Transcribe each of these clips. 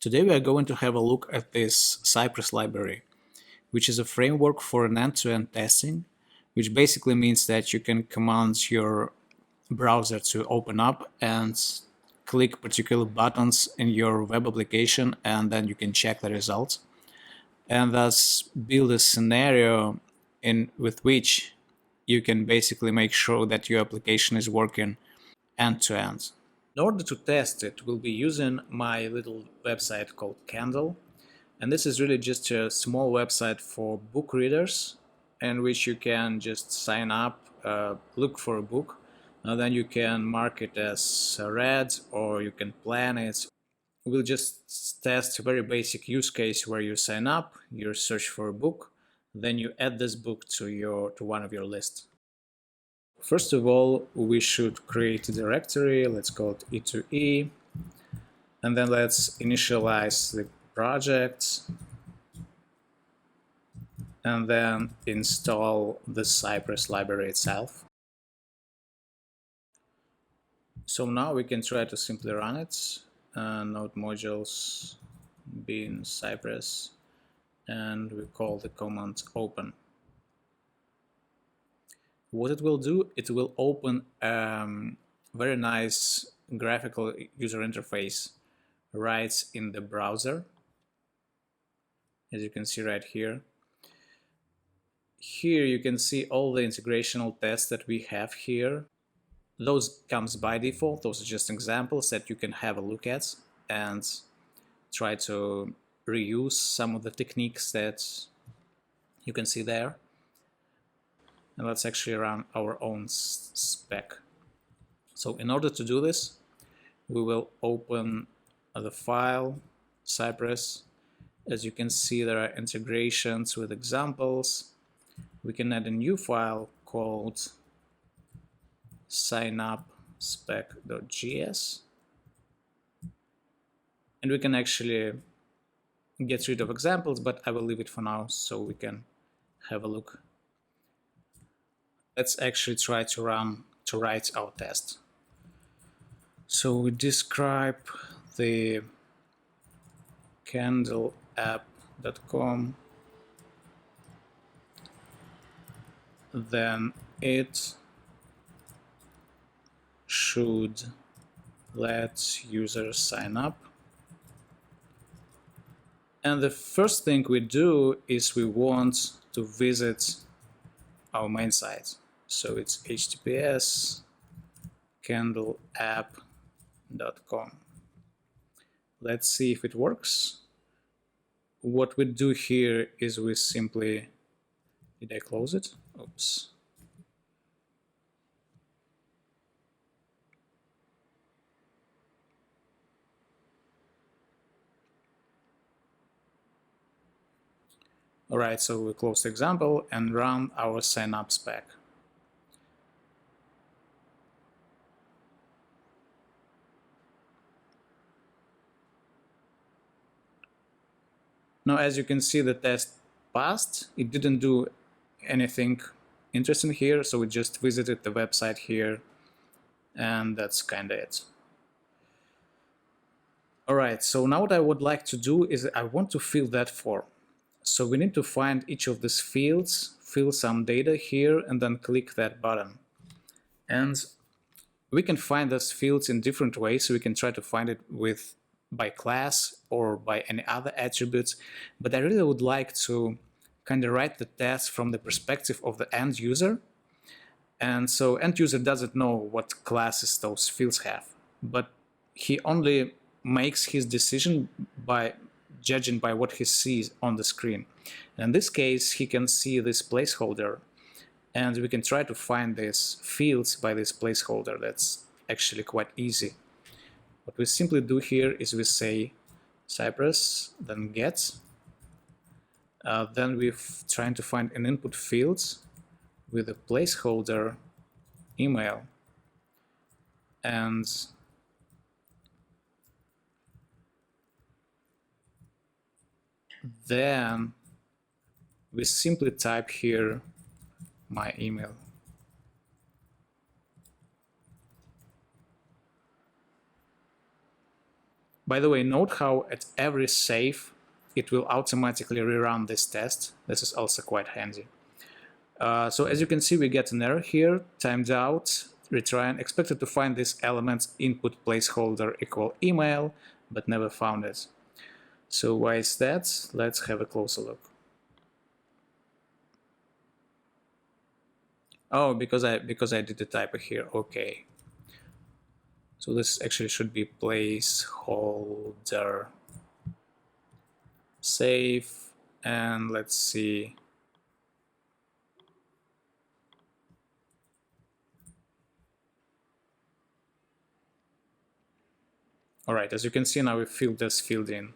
Today we are going to have a look at this Cypress library, which is a framework for an end-to-end testing, which basically means that you can command your browser to open up and click particular buttons in your web application, and then you can check the results, and thus build a scenario with which you can basically make sure that your application is working end-to-end. In order to test it, we'll be using my little website called Candle. And this is really just a small website for book readers in which you can just sign up, look for a book, and then you can mark it as read or you can plan it. We'll just test a very basic use case where you sign up, you search for a book, then you add this book to one of your lists. First of all, we should create a directory. Let's call it E2E, and then let's initialize the project and then install the Cypress library itself. So now we can try to simply run it. Node modules bin Cypress, and we call the command open. What it will do, it will open a very nice graphical user interface right in the browser, as you can see right here. Here you can see all the integrational tests that we have here. Those comes by default. Those are just examples that you can have a look at and try to reuse some of the techniques that you can see there. And let's actually run our own spec. So in order to do this, we will open the file Cypress. As you can see, there are integrations with examples. We can add a new file called signup.spec.js, and we can actually get rid of examples, but I will leave it for now so we can have a look. Let's actually try to write our test. So we describe the candleapp.com, then it should let users sign up. And the first thing we do is we want to visit our main site. So it's https candleapp.com. Let's see if it works. What we do here is we simply, did I close it? Oops. All right, so we close the example and run our sign up spec. Now, as you can see, the test passed. It didn't do anything interesting here, so we just visited the website here, and that's kind of it. All right, so now what I would like to do is I want to fill that form. So we need to find each of these fields, fill some data here, and then click that button. And we can find those fields in different ways. So we can try to find it by class or by any other attributes. But I really would like to kind of write the test from the perspective of the end user. And so end user doesn't know what classes those fields have, but he only makes his decision by judging by what he sees on the screen. And in this case, he can see this placeholder, and we can try to find these fields by this placeholder. That's actually quite easy. What we simply do here is we say Cypress, then get, then we're trying to find an input field with a placeholder email, and then we simply type here my email. By the way, note how at every save it will automatically rerun this test. This is also quite handy. So as you can see, we get an error here, timed out, retry, and expected to find this element's input placeholder equal email, but never found it. So why is that? Let's have a closer look. Oh, because I did the typo here. Okay. So this actually should be placeholder save, and let's see. All right, as you can see now, we filled this field in.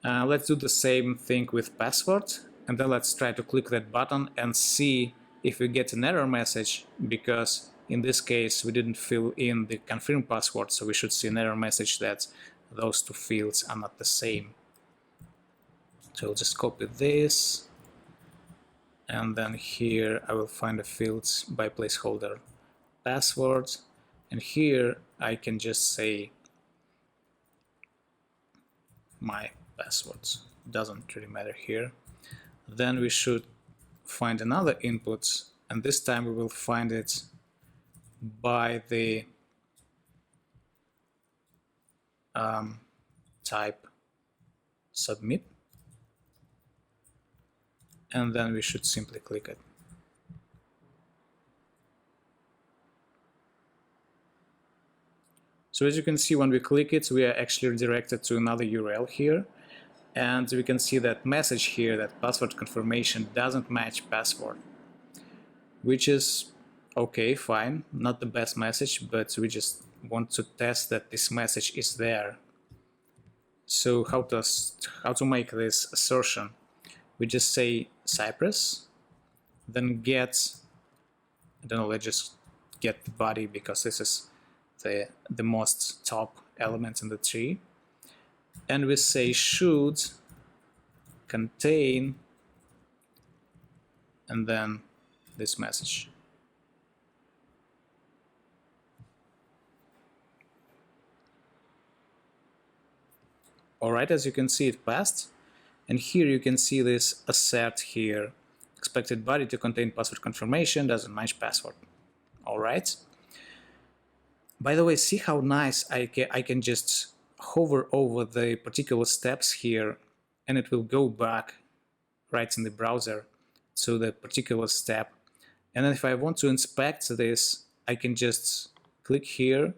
Let's do the same thing with password, and then let's try to click that button and see if we get an error message, because in this case we didn't fill in the confirm password, so we should see an error message that those two fields are not the same. So I'll just copy this, and then here I will find the fields by placeholder password, and here I can just say my passwords. Doesn't really matter here. Then we should find another input, and this time we will find it by the type submit, and then we should simply click it. So as you can see, when we click it, we are actually redirected to another URL here, and we can see that message here, that password confirmation doesn't match password, which is okay, fine, not the best message, but we just want to test that this message is there. So how to make this assertion? We just say Cypress, then get, I don't know, let's just get the body, because this is the most top element in the tree, and we say should contain, and then this message. Alright, as you can see, it passed, and here you can see this assert here, expected body to contain password confirmation, doesn't match password. Alright. By the way, see how nice I can just hover over the particular steps here, and it will go back right in the browser to the particular step. And then if I want to inspect this, I can just click here,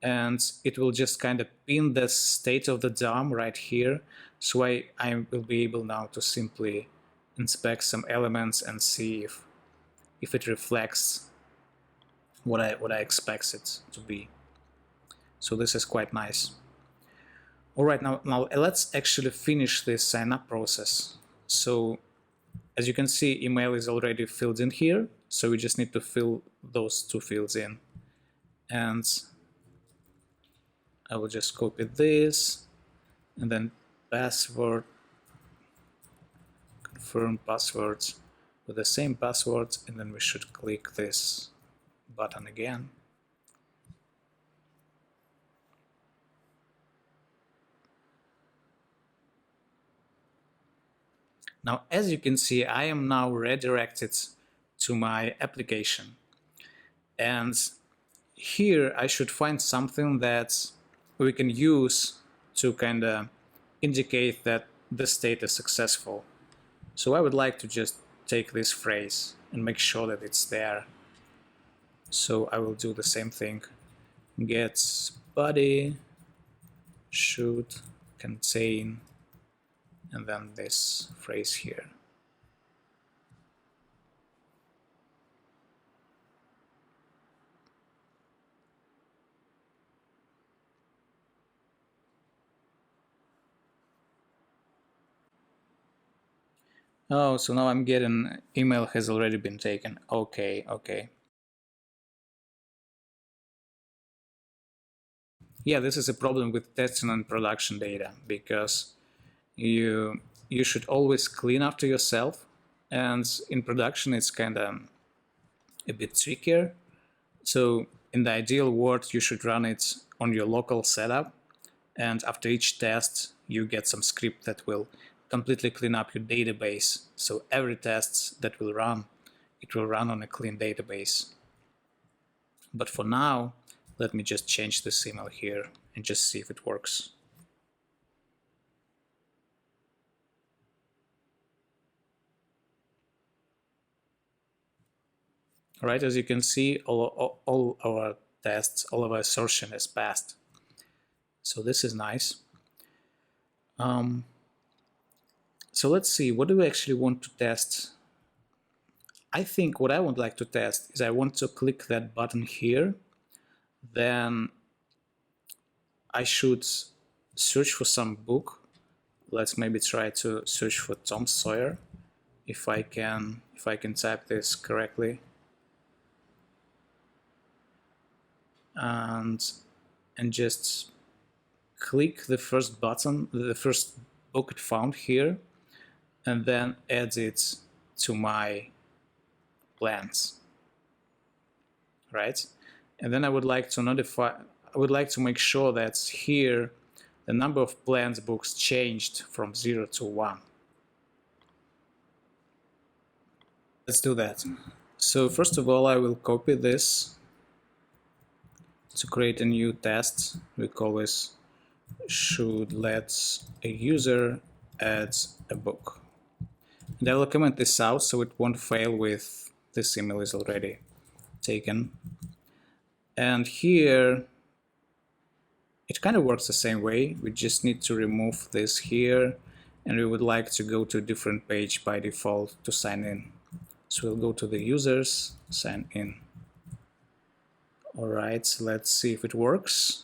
and it will just kind of pin the state of the DOM right here. So I will be able now to simply inspect some elements and see if it reflects what I expect it to be. So this is quite nice. All right, now let's actually finish this sign up process. So as you can see, email is already filled in here, so we just need to fill those two fields in. And I will just copy this, and then password, confirm passwords with the same password, and then we should click this button again. Now, as you can see, I am now redirected to my application, and here I should find something that we can use to kind of indicate that the state is successful. So I would like to just take this phrase and make sure that it's there. So I will do the same thing. Get body should contain, and then this phrase here. Oh, so now I'm getting email has already been taken. Okay, okay. Yeah, this is a problem with testing and production data, because you should always clean after yourself, and in production it's kind of a bit trickier. So in the ideal world, you should run it on your local setup, and after each test you get some script that will completely clean up your database. So every test that will run, it will run on a clean database. But for now, let me just change this email here and just see if it works. All right, as you can see, all our tests, all of our assertion is passed. So this is nice. So let's see, what do we actually want to test? I think what I would like to test is I want to click that button here. Then I should search for some book. Let's maybe try to search for Tom Sawyer, if I can type this correctly. And just click the first button, the first book it found here, and then add it to my plans, right? And then I would like to make sure that here the number of plans books changed from 0 to 1. Let's do that. So first of all, I will copy this to create a new test. We call this should let a user add a book. And I will comment this out so it won't fail with this email is already taken. And here it kind of works the same way. We just need to remove this here, and we would like to go to a different page by default to sign in. So we'll go to the users, sign in. All right, so let's see if it works.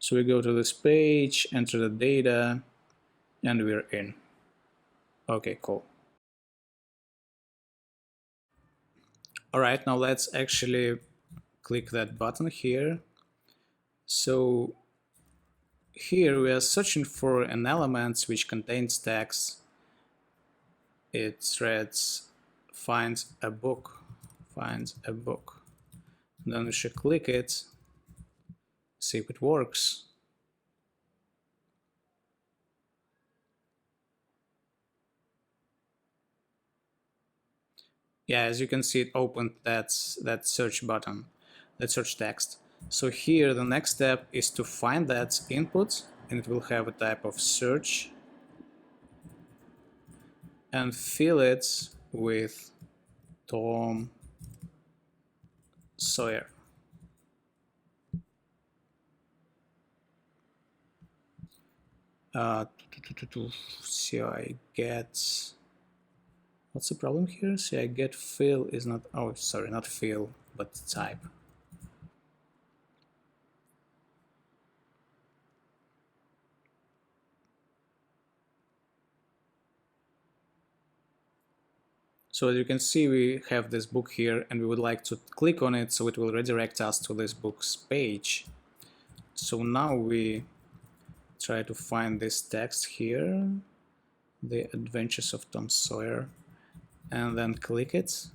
So we go to this page, enter the data, and we're in. Okay, cool. All right, now let's actually click that button here. So here we are searching for an element which contains text. It reads finds a book. Then we should click it, see if it works. Yeah, as you can see, it opened that search button, that search text. So here the next step is to find that input, and it will have a type of search, and fill it with Tom Sawyer. So I get, what's the problem here? So I get fill is not, oh sorry, not fill, but type. So as you can see, we have this book here, and we would like to click on it so it will redirect us to this book's page. So now we try to find this text here, The Adventures of Tom Sawyer, and then click it.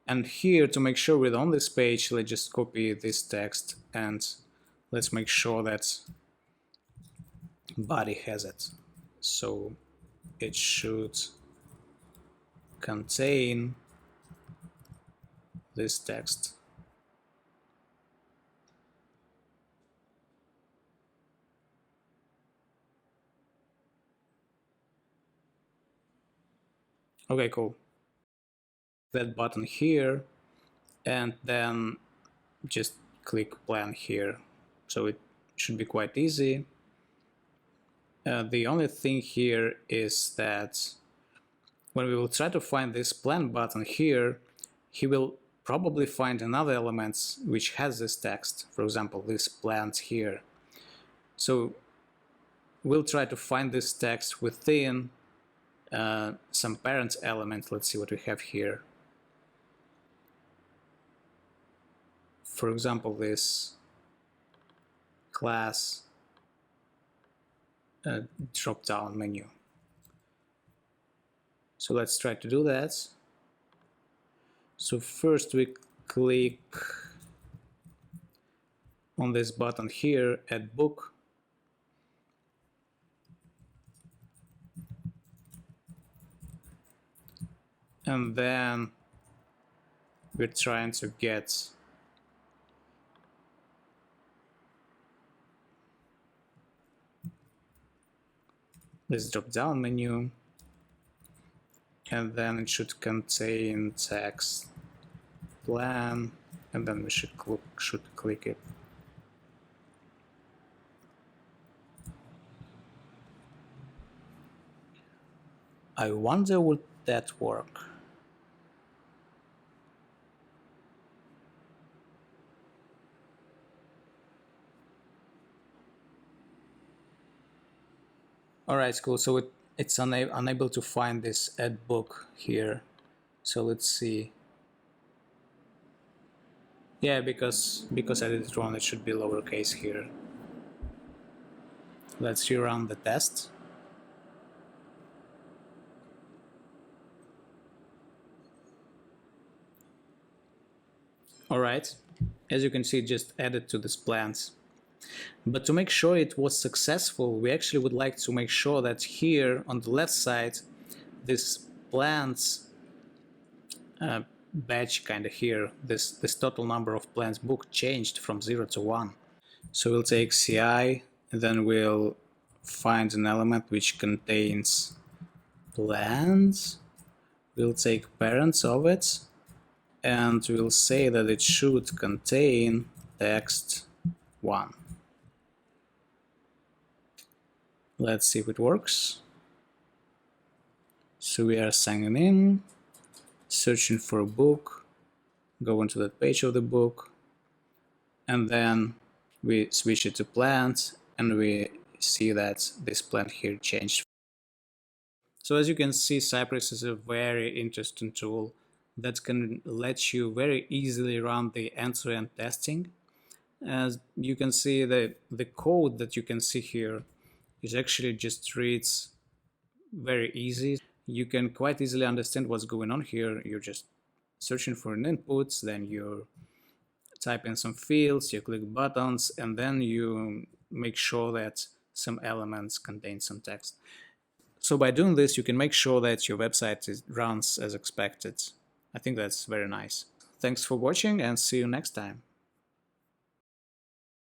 And here, to make sure we're on this page, let's just copy this text and let's make sure that body has it. So it should contain this text. Okay, cool. That button here, and then just click plan here. So it should be quite easy. The only thing here is that when we will try to find this plan button here, he will probably find another element which has this text, for example, this plant here. So we'll try to find this text within some parent element. Let's see what we have here. for example, this class drop-down menu. So let's try to do that. So first we click on this button here, add book. And then we're trying to get this drop-down menu, and then it should contain text plan, and then we should click it. I wonder would that work? Alright, cool. So it's unable to find this add book here. So let's see. Yeah, because I did it wrong, it should be lowercase here. Let's rerun the test. Alright, as you can see, just added to this plans. But to make sure it was successful, we actually would like to make sure that here on the left side, this plans batch kind of here, this total number of plans booked changed from 0 to 1. So we'll take CI, and then we'll find an element which contains plans. We'll take parents of it, and we'll say that it should contain text 1. Let's see if it works. So we are signing in, searching for a book, go into that page of the book, and then we switch it to plant, and we see that this plant here changed. So as you can see, Cypress is a very interesting tool that can let you very easily run the end-to-end testing. As you can see, the code that you can see here is actually just reads very easy. You can quite easily understand what's going on here. You're just searching for an input, then you type in some fields, you click buttons, and then you make sure that some elements contain some text. So by doing this, you can make sure that your website runs as expected. I think that's very nice. Thanks for watching, and see you next time.